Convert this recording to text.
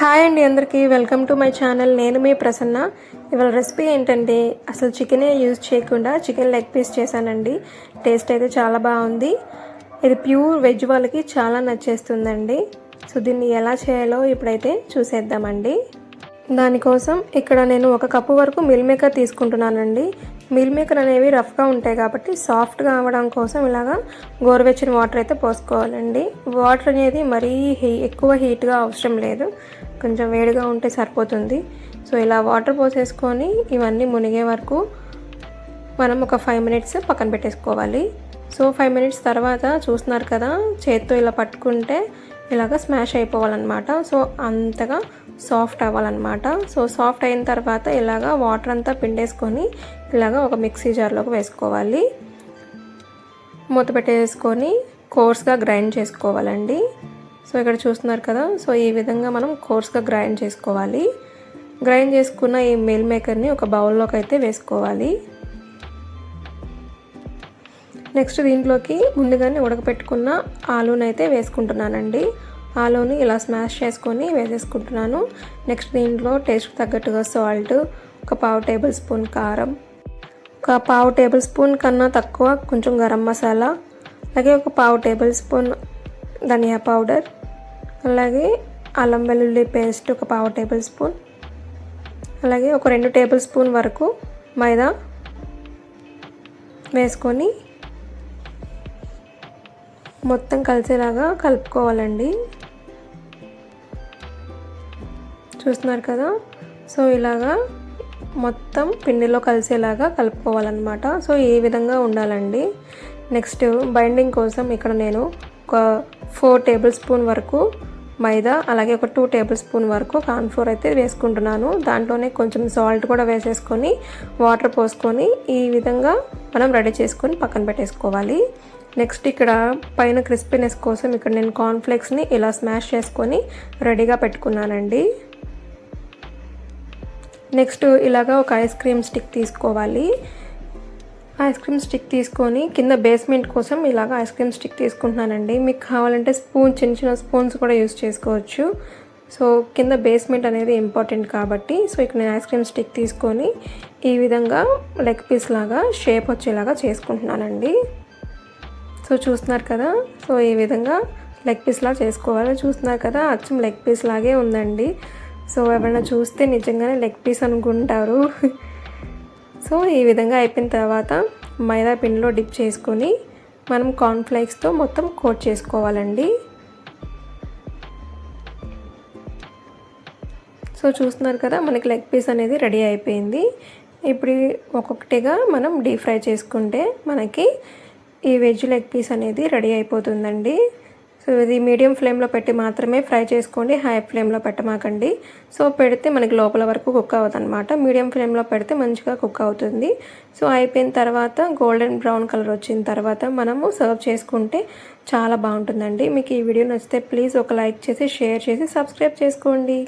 Hi అండి అందరికీ welcome to my channel. నేను మీ ప్రసన్న. ఇవాళ రెసిపీ ఏంటంటే అసలు చికెనే యూజ్ చేయకుండా చికెన్ లెగ్ పీస్ చేశానండి. టేస్ట్ అయితే చాలా బాగుంది. ఇది ప్యూర్ వెజ్ వాళ్ళకి చాలా నచ్చేస్తుందండి. సో దీన్ని ఎలా చేయాలో ఇప్పుడైతే చూసేద్దామండి. దానికోసం ఇక్కడ నేను 1 కప్పు వరకు మిల్ మేకర్ తీసుకుంటున్నానండి. మిల్ మేకర్ అనేవి రఫ్గా ఉంటాయి కాబట్టి సాఫ్ట్గా అవ్వడం కోసం ఇలాగా గోరువెచ్చని వాటర్ అయితే పోసుకోవాలండి. వాటర్ అనేది మరీ ఎక్కువ హీట్గా అవసరం లేదు, కొంచెం వేడిగా ఉంటే సరిపోతుంది. సో ఇలా వాటర్ పోసేసుకొని ఇవన్నీ మునిగే వరకు మనం ఒక 5 మినిట్స్ పక్కన పెట్టేసుకోవాలి. సో 5 మినిట్స్ తర్వాత చూస్తున్నారు కదా, చేత్తో ఇలా పట్టుకుంటే ఇలాగ స్మాష్ అయిపోవాలన్నమాట. సో అంతగా సాఫ్ట్ అవ్వాలన్నమాట. సో సాఫ్ట్ అయిన తర్వాత ఇలాగ వాటర్ అంతా పిండేసుకొని ఇలాగ ఒక మిక్సీ జార్లోకి వేసుకోవాలి. మూత పెట్టేసుకొని కోర్స్గా గ్రైండ్ చేసుకోవాలండి. సో ఇక్కడ చూస్తున్నారు కదా, సో ఈ విధంగా మనం కోర్స్గా గ్రైండ్ చేసుకోవాలి. గ్రైండ్ చేసుకున్న ఈ మిల్ మేకర్ని ఒక బౌల్లోకి అయితే వేసుకోవాలి. నెక్స్ట్ దీంట్లోకి ముందుగానే ఉడకపెట్టుకున్న ఆలూని అయితే వేసుకుంటున్నానండి. ఆలూని ఇలా స్మాష్ చేసుకొని వేసేసుకుంటున్నాను. నెక్స్ట్ దీంట్లో టేస్ట్కి తగ్గట్టుగా సాల్ట్, ఒక 1/2 టేబుల్ స్పూన్ కారం, ఒక 1/2 టేబుల్ స్పూన్ కన్నా తక్కువ కొంచెం గరం మసాలా, అలాగే ఒక 1/2 టేబుల్ స్పూన్ ధనియా పౌడర్, అలాగే అల్లం వెల్లుల్లి పేస్ట్ ఒక 1/2 టేబుల్ స్పూన్, అలాగే ఒక 2 టేబుల్ స్పూన్ వరకు మైదా వేసుకొని మొత్తం కలిసేలాగా కలుపుకోవాలండి. చూస్తున్నారు కదా, సో ఇలాగా మొత్తం పిండిలో కలిసేలాగా కలుపుకోవాలన్నమాట. సో ఈ విధంగా ఉండాలండి. నెక్స్ట్ బైండింగ్ కోసం ఇక్కడ నేను ఒక 4 టేబుల్ స్పూన్ వరకు మైదా, అలాగే ఒక 2 టేబుల్ స్పూన్ వరకు కార్న్ఫ్లోర్ అయితే వేసుకుంటున్నాను. దాంట్లోనే కొంచెం సాల్ట్ కూడా వేసేసుకొని వాటర్ పోసుకొని ఈ విధంగా మనం రెడీ చేసుకొని పక్కన పెట్టేసుకోవాలి. నెక్స్ట్ ఇక్కడ పైన క్రిస్పీనెస్ కోసం ఇక్కడ నేను కార్న్ఫ్లేక్స్ని ఇలా స్మాష్ చేసుకొని రెడీగా పెట్టుకున్నానండి. నెక్స్ట్ ఇలాగా ఒక ఐస్ క్రీమ్ స్టిక్ తీసుకోవాలి. ఐస్ క్రీమ్ స్టిక్ తీసుకొని కింద బేస్మెంట్ కోసం ఇలాగ ఐస్ క్రీమ్ స్టిక్ తీసుకుంటున్నానండి. మీకు కావాలంటే చిన్న చిన్న స్పూన్స్ కూడా యూస్ చేసుకోవచ్చు. సో కింద బేస్మెంట్ అనేది ఇంపార్టెంట్ కాబట్టి సో ఇక్కడ నేను ఐస్ క్రీమ్ స్టిక్ తీసుకొని ఈ విధంగా లెగ్ పీస్ లాగా షేప్ వచ్చేలాగా చేసుకుంటున్నానండి. సో చూస్తున్నారు కదా, సో ఈ విధంగా లెగ్ పీస్ లాగా చేసుకోవాలి. చూస్తున్నారు కదా, అచ్చం లెగ్ పీస్ లాగే ఉందండి. సో ఎవరైనా చూస్తే నిజంగానే లెగ్ పీస్ అనుకుంటారు. సో ఈ విధంగా అయిపోయిన తర్వాత మైదా పిండిలో డిప్ చేసుకొని మనం కార్న్ఫ్లేక్స్తో మొత్తం కోట్ చేసుకోవాలండి. సో చూస్తున్నారు కదా, మనకి లెగ్ పీస్ అనేది రెడీ అయిపోయింది. ఇప్పుడు ఒక్కొక్కటిగా మనం డీప్ ఫ్రై చేసుకుంటే మనకి ఈ వెజ్ లెగ్ పీస్ అనేది రెడీ అయిపోతుందండి. సో ఇది మీడియం ఫ్లేమ్లో పెట్టి మాత్రమే ఫ్రై చేసుకోండి, హై ఫ్లేమ్లో పెట్టమాకండి. సో పెడితే మనకి లోపల వరకు కుక్ అవ్వదు అనమాట. మీడియం ఫ్లేమ్లో పెడితే మంచిగా కుక్ అవుతుంది. సో అయిపోయిన తర్వాత గోల్డెన్ బ్రౌన్ కలర్ వచ్చిన తర్వాత మనము సర్వ్ చేసుకుంటే చాలా బాగుంటుందండి. మీకు ఈ వీడియో నచ్చితే ప్లీజ్ ఒక లైక్ చేసి షేర్ చేసి సబ్స్క్రైబ్ చేసుకోండి.